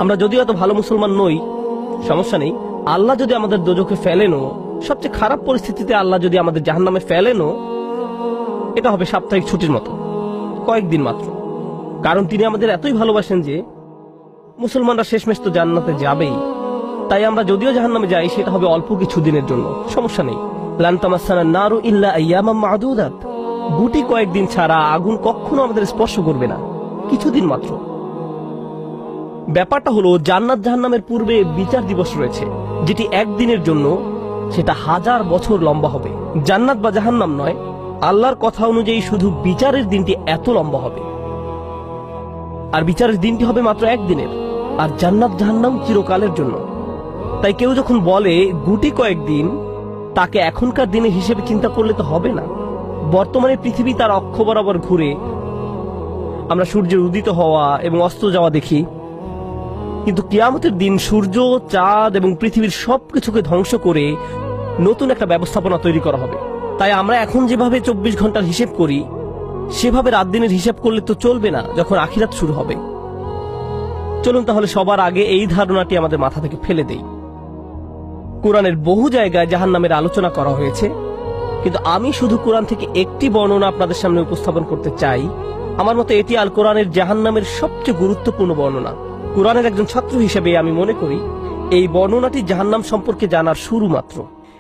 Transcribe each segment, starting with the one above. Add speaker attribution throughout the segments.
Speaker 1: আমরা যদিও এত ভালো মুসলমান নই, সমস্যা নেই। আল্লাহ যদি আমাদের দোজখে ফেলেনও, সবচেয়ে খারাপ পরিস্থিতিতে আল্লাহ যদি আমাদের জাহান্নামে ফেলেনও, এটা হবে সাপ্তাহিক ছুটির মতো, কয়েকদিন মাত্র। কারণ তিনি আমাদের এতই ভালোবাসেন যে মুসলমানরা শেষমেশ তো জান্নাতে যাবেই। তাই আমরা যদিও জাহান্নামে যাই, সেটা হবে অল্প কিছু দিনের জন্য, সমস্যা নেই। লান তামাসসানা নারু ইল্লা আইয়ামাম মা'দুদাত, গুটি কয়েকদিন ছাড়া আগুন কখনো আমাদের স্পর্শ করবে না, কিছুদিন মাত্র। ব্যাপারটা হলো, জান্নাত জাহান্নামের পূর্বে বিচার দিবস রয়েছে, যেটি একদিনের জন্য, সেটা 1000 বছর লম্বা হবে। জান্নাত বা জাহান্নাম নয়, আল্লাহর কথা অনুযায়ী শুধু বিচারের দিনটি এত লম্বা হবে। আর বিচারের দিনটি হবে মাত্র একদিনের, আর জান্নাত জাহান্নাম চিরকালের জন্য। তাই কেউ যখন বলে গুটি কয়েকদিন, তাকে এখনকার দিনের হিসেবে চিন্তা করলে তো হবে না। বর্তমানে পৃথিবী তার অক্ষ বরাবর ঘুরে, আমরা সূর্যের উদিত হওয়া এবং অস্ত যাওয়া দেখি, কিন্তু কিয়ামতের দিন সূর্য, চাঁদ এবং পৃথিবীর সবকিছুকে ধ্বংস করে নতুন একটা ব্যবস্থাপনা তৈরি করা হবে। তাই আমরা এখন যেভাবে 24 ঘন্টার হিসেব করি, সেভাবে রাত দিনের হিসেব করলে তো চলবে না যখন আখিরাত শুরু হবে। চলুন তাহলে সবার আগে এই ধারণাটি আমাদের মাথা থেকে ফেলে দেই। কোরআনের বহু জায়গায় জাহান্নামের আলোচনা করা হয়েছে, কিন্তু আমি শুধু কোরআন থেকে একটি বর্ণনা আপনাদের সামনে উপস্থাপন করতে চাই। আমার মতে এটি আল কোরআনের জাহান্নামের সবচেয়ে গুরুত্বপূর্ণ বর্ণনা। কোরআনের একজন ছাত্র হিসেবে আমি মনে করি এই বর্ণনাটি জাহান্নাম সম্পর্কে জানার শুরু মাত্র।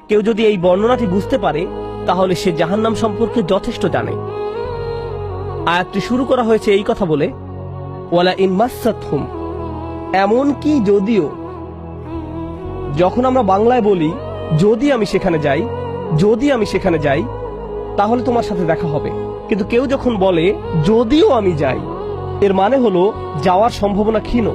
Speaker 1: কেউ যদি এই বর্ণনাটি বুঝতে পারে, তাহলে সে জাহান্নাম সম্পর্কে যথেষ্ট জানে। আয়াতটি শুরু করা হয়েছে এই কথা বলে, ওয়ালা ইন মাসসাতহুম, এমনকি যদিও। যখন আমরা বাংলায় বলি যদি আমি সেখানে যাই, যদি আমি সেখানে যাই, তাহলে তোমার সাথে দেখা হবে। কিন্তু কেউ যখন বলে যদিও আমি যাই, এর মানে হলো যাওয়ার সম্ভাবনা ক্ষীণ।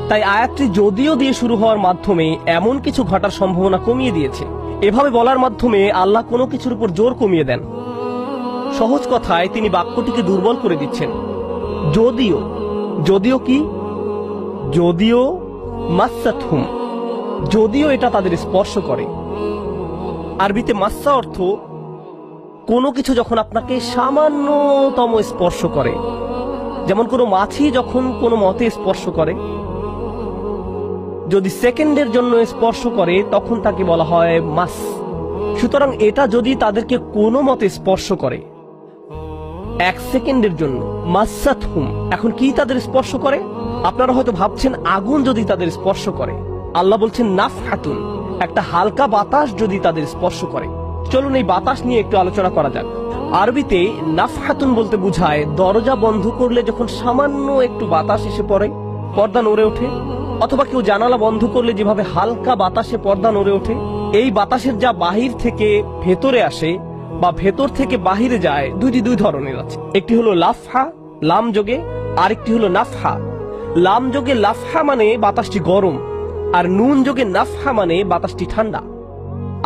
Speaker 1: তাই আয়াতটি যদিও দিয়ে শুরু হওয়ার মাধ্যমে এমন কিছু ঘটার সম্ভাবনা কমিয়ে দিয়েছে। এভাবে বলার মাধ্যমে আল্লাহ কোনো কিছুর উপর জোর কমিয়ে দেন। সহজ কথায় তিনি বাক্যটিকে দুর্বল করে দিচ্ছেন। যদিও, যদিও কি? যদিও মাসসাতহুম, যদিও এটা তাদের স্পর্শ করে। আরবিতে মাসসা অর্থ কোনো কিছু যখন আপনাকে সামান্যতম স্পর্শ করে, যেমন কোনো মাছি যখন কোনো মতে স্পর্শ করে। যদি সেকেন্ডের জন্য স্পর্শ করে, তখন তাকে বলা হয় মাস। সুতরাং এটা যদি তাদেরকে কোনো মতে স্পর্শ করে 1 সেকেন্ডের জন্য, মাসসাতহুম। এখন কি তাদের স্পর্শ করে? আপনারা হয়তো ভাবছেন আগুন যদি তাদের স্পর্শ করে। আল্লাহ বলছেন নাফহাতুন, একটা হালকা বাতাস যদি তাদের স্পর্শ করে। চলুন এই বাতাস নিয়ে একটু আলোচনা করা যাক। আরবিতে নাফহাতুন বলতে বোঝায় দরজা বন্ধ করলে যখন সামান্য একটু বাতাস এসে পড়ে, পর্দা নড়ে ওঠে, অথবা কেউ জানালা বন্ধ করলে যেভাবে হালকা বাতাসে পর্দা নড়ে ওঠে। এই বাতাসের যা বাহির থেকে ভেতরে আসে বা ভেতর থেকে বাহিরে যায়, দুই ধরনের আছে। একটি হলো লাফহা, লাম যোগে, আরেকটি হলো নাফহা। লাম যোগে লাফহা মানে বাতাসটি গরম, আর নুন যোগে নাফহা মানে বাতাসটি ঠান্ডা।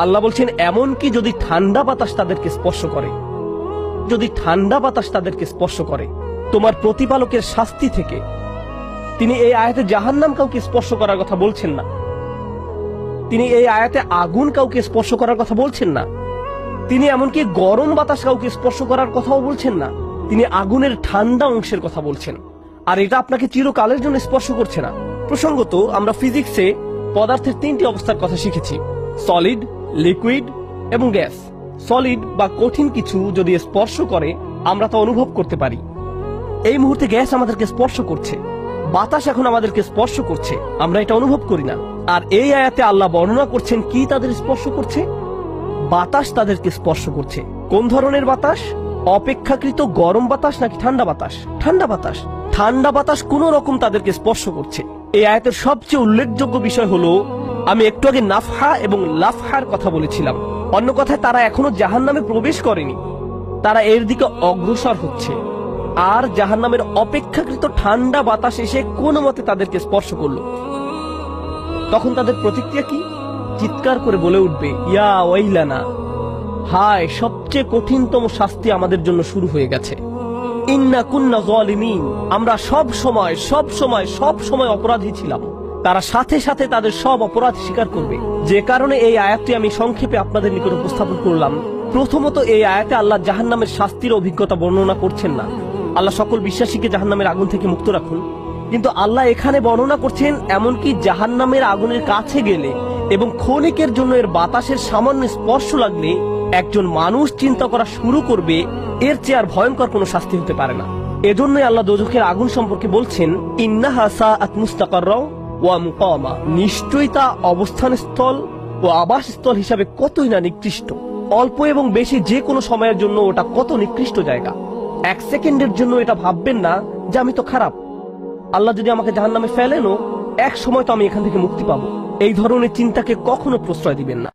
Speaker 1: আল্লাহ বলছেন এমনকি যদি ঠান্ডা বাতাস তাদেরকে স্পর্শ করে, যদি ঠান্ডা বাতাস তাদেরকে স্পর্শ করে তোমার প্রতিপালকের শাস্তি থেকে। তিনি এই আয়াতে জাহান্নাম কাউকে স্পর্শ করার কথা বলছেন না। তিনি এই আয়াতে আগুন কাউকে স্পর্শ করার কথা বলছেন না। তিনি এমনকি গরম বাতাস কাউকে স্পর্শ করার কথাও বলছেন না। তিনি আগুনের ঠান্ডা অংশের কথা বলছেন। আর এটা আপনাকে চিরকালের জন্য স্পর্শ করছে না। প্রসঙ্গত, আমরা ফিজিক্সে পদার্থের 3টি অবস্থার কথা শিখেছি: সলিড, লিকুইড এবং গ্যাস। সলিড বা কঠিন কিছু যদি স্পর্শ করে, আমরা তা অনুভব করতে পারি। এই মুহূর্তে গ্যাস আমাদেরকে স্পর্শ করছে, বাতাস এখন আমাদেরকে স্পর্শ করছে, আমরা এটা অনুভব করি না। আর এই আয়াতে আল্লাহ বর্ণনা করছেন কি তাদের স্পর্শ করছে? বাতাস তাদেরকে স্পর্শ করছে। কোন ধরনের বাতাস? অপেক্ষাকৃত গরম বাতাস নাকি ঠান্ডা বাতাস? ঠান্ডা বাতাস। ঠান্ডা বাতাস কোন রকম তাদেরকে স্পর্শ করছে। এই আয়াতের সবচেয়ে উল্লেখযোগ্য বিষয় হলো, আমি একটু আগে নাফহা এবং লাফহার কথা বলেছিলাম। অন্য কথায়, তারা এখনো জাহান্নামে প্রবেশ করেনি, তারা এর দিকে অগ্রসর হচ্ছে। আর জাহান্নামের অপেক্ষাকৃত ঠান্ডা বাতাস এসে কোনো মতে তাদেরকে স্পর্শ করলো। তখন তাদের প্রতিক্রিয়া কি? চিৎকার করে বলে উঠবে, ইয়া ওয়াইলানা, হায়, সবচেয়ে কঠিনতম শাস্তি আমাদের জন্য শুরু হয়ে গেছে। ইন্না কুন্না যালিমিন, আমরা সব সময় অপরাধী ছিলাম। তারা সাথে সাথে তাদের সব অপরাধ স্বীকার করবে। যে কারণে এই আয়াতটি আমি সংক্ষেপে আপনাদের নিকট উপস্থাপন করলাম। প্রথমত, এই আয়াতে আল্লাহ জাহান্নামের শাস্তির অভিজ্ঞতা বর্ণনা করছেন না। আল্লাহ সকল বিশ্বাসীকে জাহান্নামের আগুন থেকে মুক্ত রাখুন। কিন্তু আল্লাহ এখানে বর্ণনা করছেন এমনকি জাহান্নামের আগুনের কাছে গেলে এবং ক্ষণিকের জন্য এর বাতাসের সামান্য স্পর্শ লাগলে একজন মানুষ চিন্তা করা শুরু করবে এর চেয়ে আর ভয়ঙ্কর কোনো শাস্তি হতে পারে না। এজন্যই আল্লাহ দোজখের আগুন সম্পর্কে বলছেন, ইন্নাহা সাআত মুস্তাকাররা ওয়া মুকামা, নিশ্চয়ই তা অবস্থানস্থল ও আবাসস্থল হিসাবে কতই না নিকৃষ্ট। অল্প এবং বেশি যে কোনো সময়ের জন্য ওটা কত নিকৃষ্ট জায়গা। এক সেকেন্ডের জন্য এটা ভাববেন না যে আমি তো খারাপ, আল্লাহ যদি আমাকে জাহান্নামে ফেলেনও এক সময় তো আমি এখান থেকে মুক্তি পাবো। এই ধরনের চিন্তাকে কখনো প্রশ্রয় দিবেন না।